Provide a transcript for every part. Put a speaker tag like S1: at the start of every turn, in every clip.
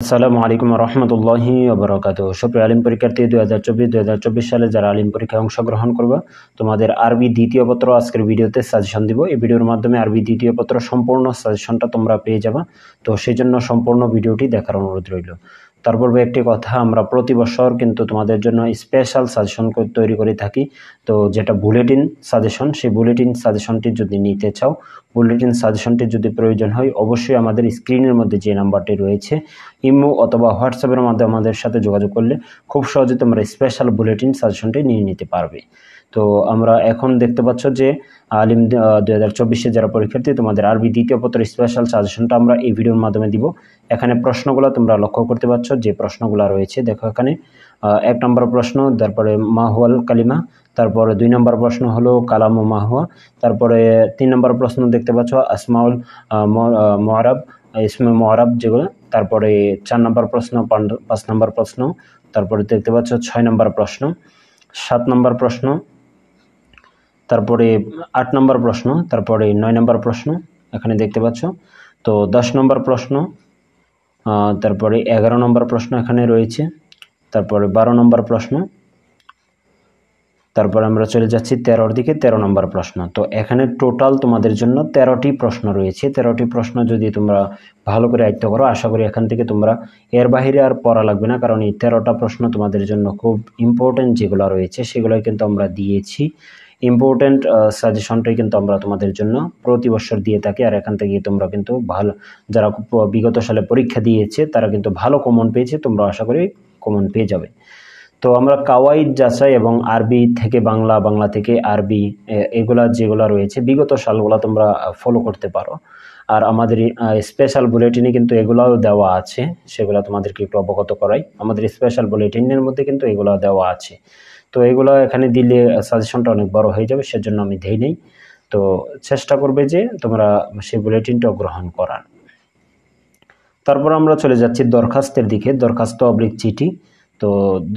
S1: আসসালামু আলাইকুম রহমতুল্লাহি ওবরাকাতু। সুপ্রিয় আলিম পরীক্ষার্থী 2024 সালে যারা আলিম পরীক্ষায় অংশগ্রহণ করবে, তোমাদের আরবি দ্বিতীয় পত্র আজকের ভিডিওতে সাজেশন দিব। এই ভিডিওর মাধ্যমে আরবি দ্বিতীয় পত্র সম্পূর্ণ সাজেশনটা তোমরা পেয়ে যাবে। তো সেই জন্য সম্পূর্ণ ভিডিওটি দেখার অনুরোধ রইল। তারপর একটি কথা, আমরা প্রতি বছর কিন্তু তোমাদের জন্য স্পেশাল সাজেশন তৈরি করে থাকি। তো যেটা বুলেটিন সাজেশন, সেই বুলেটিন সাজেশনটি যদি নিতে চাও, বুলেটিন সাজেশনটি যদি প্রয়োজন হয়, অবশ্যই আমাদের স্ক্রিনের মধ্যে যে নাম্বারটি রয়েছে, ইমো অথবা হোয়াটসঅ্যাপের মাধ্যমে আমাদের সাথে যোগাযোগ করলে খুব সহজে তোমরা স্পেশাল বুলেটিন সাজেশনটি নিয়ে নিতে পারবে। তো আমরা এখন দেখতে পাচ্ছ যে আলিম 2024 যারা পরীক্ষার্থী, তোমাদের আরবি দ্বিতীয় পত্র স্পেশাল সাজেশনটা আমরা এই ভিডিওর মাধ্যমে দিব। এখানে প্রশ্নগুলো তোমরা লক্ষ্য করতে পারছো, যে প্রশ্নগুলো রয়েছে দেখো এখানে। 1 নম্বর প্রশ্ন, তারপরে মাহুয়াল কালিমা, তারপরে 2 নম্বর প্রশ্ন হলো কালামু মাহুয়া, তারপরে 3 নম্বর প্রশ্ন দেখতে পাচ্ছ আসমাউল মুআরাব, ইসমে মুআরাব যেগুলো, তারপরে 4 নম্বর প্রশ্ন, 5 নম্বর প্রশ্ন, তারপরে দেখতে পাচ্ছ 6 নম্বর প্রশ্ন, 7 নম্বর প্রশ্ন, তারপরে 8 নম্বর প্রশ্ন, তারপরে 9 নম্বর প্রশ্ন এখানে দেখতে পাচ্ছ। তো 10 নম্বর প্রশ্ন, তারপরে 11 নম্বর প্রশ্ন এখানে রয়েছে, তারপরে 12 নম্বর প্রশ্ন, তারপর আমরা চলে যাচ্ছি 13-র দিকে, 13 নম্বর প্রশ্ন। তো এখানে টোটাল তোমাদের জন্য 13টি প্রশ্ন রয়েছে। 13টি প্রশ্ন যদি তোমরা ভালো করে আয়ত্ত করো, আশা করি এখান থেকে তোমরা এর বাইরে আর পড়া লাগবে না, কারণ এই 13টা প্রশ্ন তোমাদের জন্য খুব ইম্পর্টেন্ট যেগুলো রয়েছে সেগুলোই কিন্তু আমরা দিয়েছি। ইম্পর্টেন্ট সাজেশনটাই কিন্তু আমরা তোমাদের জন্য প্রতি বছর দিয়ে থাকি। আর এখান থেকে তোমরা কিন্তু ভালো, যারা বিগত সালে পরীক্ষা দিয়েছে তারা কিন্তু ভালো কমন পেয়েছে, তোমরা আশা করি কমন পেয়ে যাবে। তো আমরা কাওয়াইদ যাচাই এবং আরবি থেকে বাংলা, বাংলা থেকে আরবি, এগুলা যেগুলো রয়েছে বিগত সালগুলো তোমরা ফলো করতে পারো। আর আমাদের স্পেশাল বুলেটিনে কিন্তু এগুলাও দেওয়া আছে, সেগুলো তোমাদেরকে একটু অবগত করাই। আমাদের স্পেশাল বুলেটিনের মধ্যে কিন্তু এগুলো দেওয়া আছে। তো এগুলো এখানে দিলে সাজেশনটা অনেক বড় হয়ে যাবে, সেজন্য আমি দেই নেই। তো চেষ্টা করবে যে তোমরা সেই বুলেটিনটাও গ্রহণ করার। তারপর আমরা চলে যাচ্ছি দরখাস্তের দিকে, দরখাস্ত অবলিক চিঠি। তো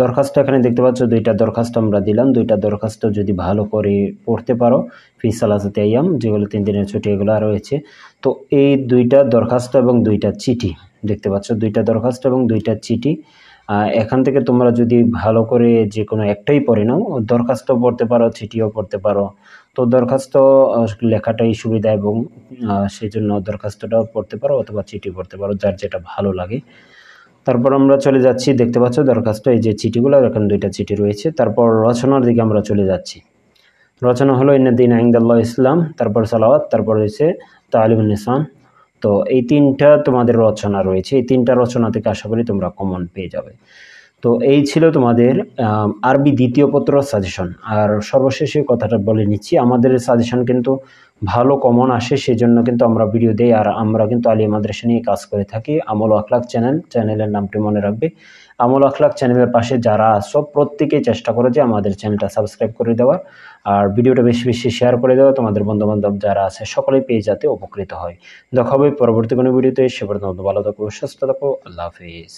S1: দরখাস্ত এখানে দেখতে পাচ্ছ 2টা দরখাস্ত আমরা দিলাম। 2টা দরখাস্ত যদি ভালো করে পড়তে পারো, ফি সালাসাতি আইয়াম, যেগুলো 3 দিনের ছুটি এগুলো রয়েছে। তো এই 2টা দরখাস্ত এবং 2টা চিঠি দেখতে পাচ্ছ, 2টা দরখাস্ত এবং 2টা চিঠি। এখান থেকে তোমরা যদি ভালো করে যে কোনো একটাই পড়ে নাও, দরখাস্ত পড়তে পারো, চিঠিও পড়তে পারো। তো দরখাস্ত লেখাটাই সুবিধা, এবং সেই জন্য দরখাস্তটাও পড়তে পারো অথবা চিঠি পড়তে পারো, যার যেটা ভালো লাগে। তারপর আমরা চলে যাচ্ছি, দেখতে পাচ্ছ দরখাস্ত, এই যে চিঠিগুলো, এখানে 2টা চিঠি রয়েছে। তারপর রচনার দিকে আমরা চলে যাচ্ছি। রচনা হলো ইন্নাদ্দিন ইনদাল্লাহ ইসলাম, তারপর সালাওয়াত, তারপর রয়েছে তালিমুন নিসান। তো এই 3টা তোমাদের রচনা রয়েছে। এই 3টা রচনা থেকে আশা করি তোমরা কমন পেয়ে যাবে। তো এই ছিল তোমাদের আরবি দ্বিতীয় পত্র সাজেশন। আর সর্বশেষে কথাটা বলে নিচ্ছি, আমাদের সাজেশন কিন্তু ভালো কমন আসে, সেই জন্য কিন্তু আমরা ভিডিও দেই। আর আমরা কিন্তু আলিয়া মাদ্রাসা নিয়ে কাজ করে থাকি। আমল ও আখলাক চ্যানেলের নামটি মনে রাখবে। আমল ও আখলাক চ্যানেলের পাশে যারা আছো প্রত্যেকেই চেষ্টা করো যে আমাদের চ্যানেলটা সাবস্ক্রাইব করে দেওয়ার, আর ভিডিওটা বেশি বেশি শেয়ার করে দেওয়া, তোমাদের বন্ধুবান্ধব যারা আছে সকলেই পেয়ে যাতে উপকৃত হয়। দেখা হবে পরবর্তী কোনো ভিডিওতে। সে পর্যন্ত ভালো থাকো, সুস্থ থাকো, আল্লাহ হাফিজ।